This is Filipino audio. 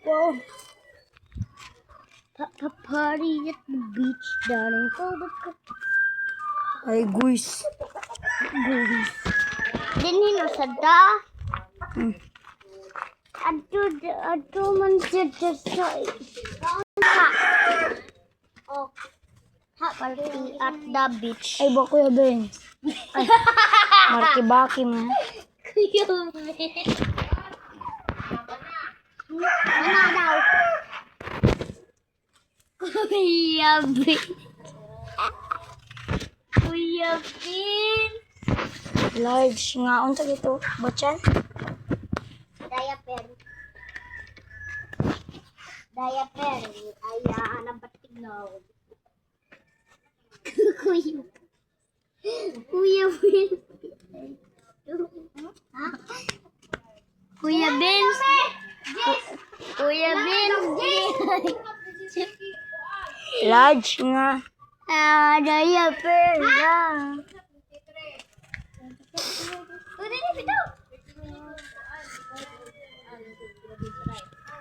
Wow. Party at the beach, darling. Ay, guys. Guys. Din sada. Ato man siya sa Oh. Party at the beach. Ay, ba kuya Ben? Ay, marki-baki man. Kuya Ben. Mana daw? Kuya Ben. Kuya Ben. Large nga. Unta gito? Bachan? Diaper. Diaper. Ay, nabatig na. Kuya. Kuya Ben. Ha? Kuya Ben. Kuya Ben. Large nga. Diaper.